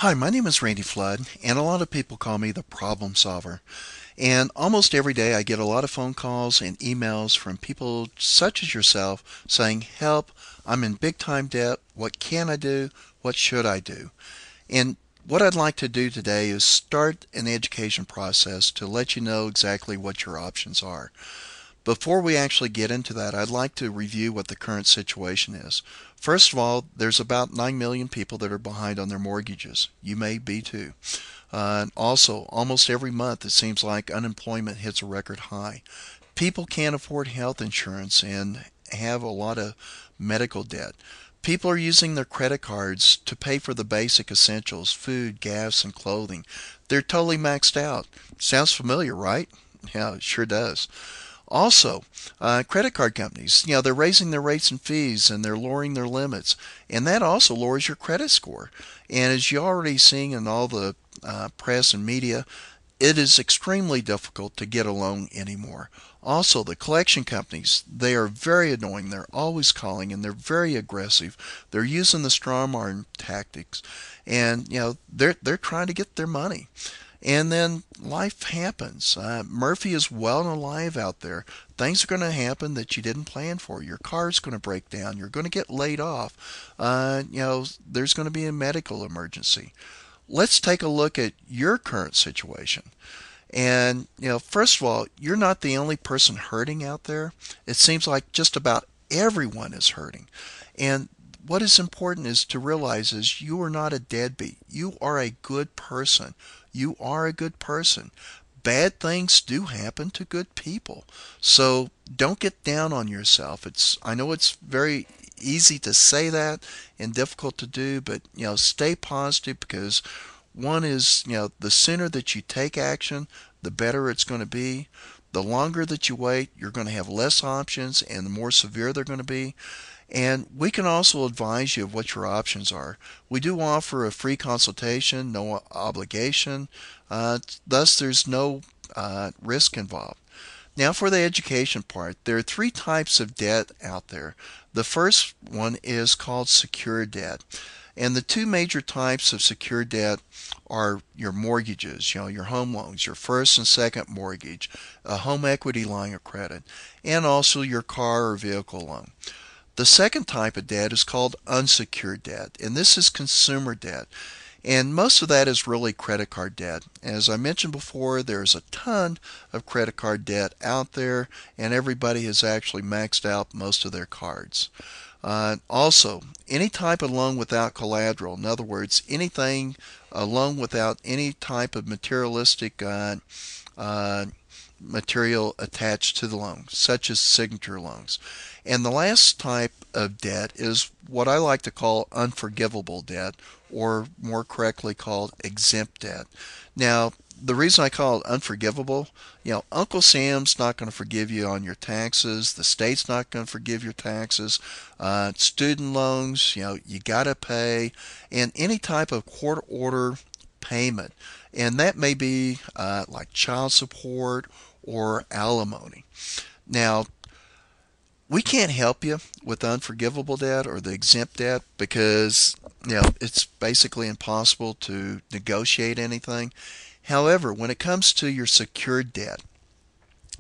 Hi, my name is Randy Flood, and a lot of people call me the problem solver. And almost every day I get a lot of phone calls and emails from people such as yourself saying, "Help, I'm in big time debt. What can I do? What should I do?" And what I'd like to do today is start an education process to let you know exactly what your options are. Before we actually get into that, I'd like to review what the current situation is. First of all, there's about 9 million people that are behind on their mortgages. You may be too. Also, almost every month it seems like unemployment hits a record high. People can't afford health insurance and have a lot of medical debt. People are using their credit cards to pay for the basic essentials, food, gas, and clothing. They're totally maxed out. Sounds familiar, right? Yeah, it sure does. Also, credit card companies, they're raising their rates and fees and they're lowering their limits, and that also lowers your credit score. And as you're already seeing in all the press and media, it is extremely difficult to get a loan anymore. Also, the collection companies, they are very annoying. They're always calling and they're very aggressive. They're using the strong arm tactics, and they're trying to get their money. And then life happens. Murphy is well and alive out there. Things are going to happen that you didn't plan for. Your car's going to break down. You're going to get laid off. There's going to be a medical emergency. Let's take a look at your current situation. And, first of all, you're not the only person hurting out there. It seems like just about everyone is hurting. And what is important is to realize is you are not a deadbeat. You are a good person. You are a good person. Bad things do happen to good people. So don't get down on yourself. I know it's very easy to say that and difficult to do, but stay positive because one is, the sooner that you take action, the better it's going to be. The longer that you wait, you're going to have less options and the more severe they're going to be. And we can also advise you of what your options are. We do offer a free consultation, no obligation. Thus, there's no risk involved. Now, for the education part, there are three types of debt out there. The first one is called secured debt. And the two major types of secured debt are your mortgages, your home loans, your first and second mortgage, a home equity line of credit, and also your car or vehicle loan. The second type of debt is called unsecured debt, and this is consumer debt. And most of that is really credit card debt. As I mentioned before, there's a ton of credit card debt out there, and everybody has actually maxed out most of their cards. Also, any type of loan without collateral, in other words, a loan without any type of uh, material attached to the loan, such as signature loans. And the last type of debt is what I like to call unforgivable debt, or more correctly called exempt debt. Now, the reason I call it unforgivable, Uncle Sam's not going to forgive you on your taxes. The state's not going to forgive your taxes. Student loans, you got to pay, and any type of court order payment, and that may be like child support or alimony. Now, we can't help you with unforgivable debt or the exempt debt because it's basically impossible to negotiate anything. However, when it comes to your secured debt,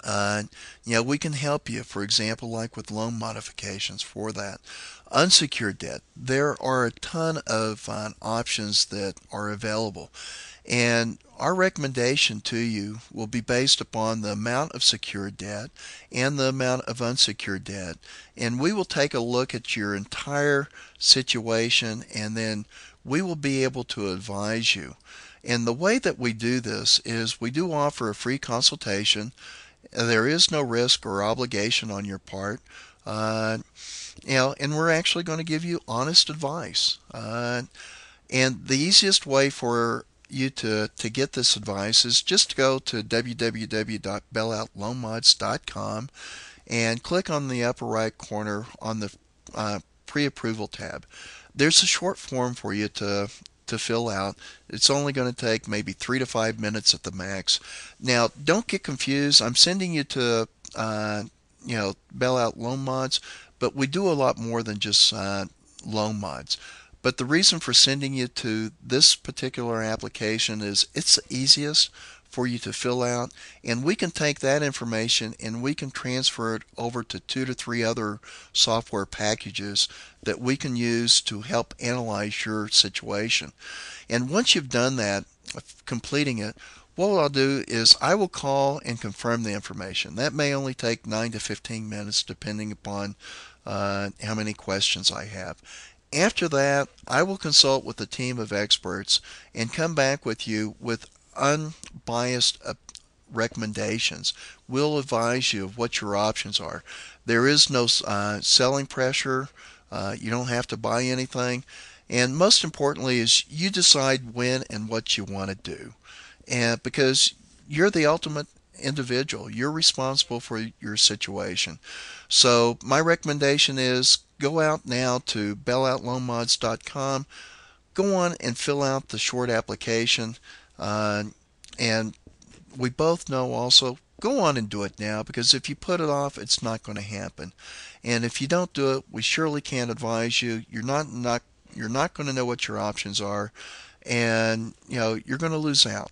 uh, we can help you, for example, like with loan modifications for that. Unsecured debt, there are a ton of options that are available. And our recommendation to you will be based upon the amount of secured debt and the amount of unsecured debt. And we will take a look at your entire situation and then we will be able to advise you. And the way that we do this is we do offer a free consultation. There is no risk or obligation on your part. Uh, and we're actually going to give you honest advice. And the easiest way for you to get this advice is just to go to www.bailoutloanmods.com and click on the upper right corner on the pre-approval tab. There's a short form for you to fill out. It's only going to take maybe 3 to 5 minutes at the max. Now, don't get confused. I'm sending you to Bailout Loan Mods, but we do a lot more than just loan mods. But the reason for sending you to this particular application is it's the easiest for you to fill out, and we can take that information and we can transfer it over to 2 to 3 other software packages that we can use to help analyze your situation. And once you've done that, completing it, what I'll do is I will call and confirm the information. That may only take 9 to 15 minutes depending upon how many questions I have. After that, I will consult with a team of experts and come back with you with unbiased recommendations. We'll advise you of what your options are. There is no selling pressure. You don't have to buy anything. And most importantly is you decide when and what you want to do. And because you're the ultimate individual, you're responsible for your situation. So my recommendation is go out now to bailoutloanmods.com, go on and fill out the short application, and we both know also go on and do it now, because if you put it off, it's not going to happen. And if you don't do it, we surely can't advise you. You're not going to know what your options are, and you're going to lose out.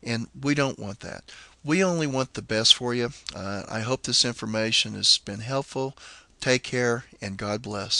And we don't want that. We only want the best for you. I hope this information has been helpful. Take care, and God bless.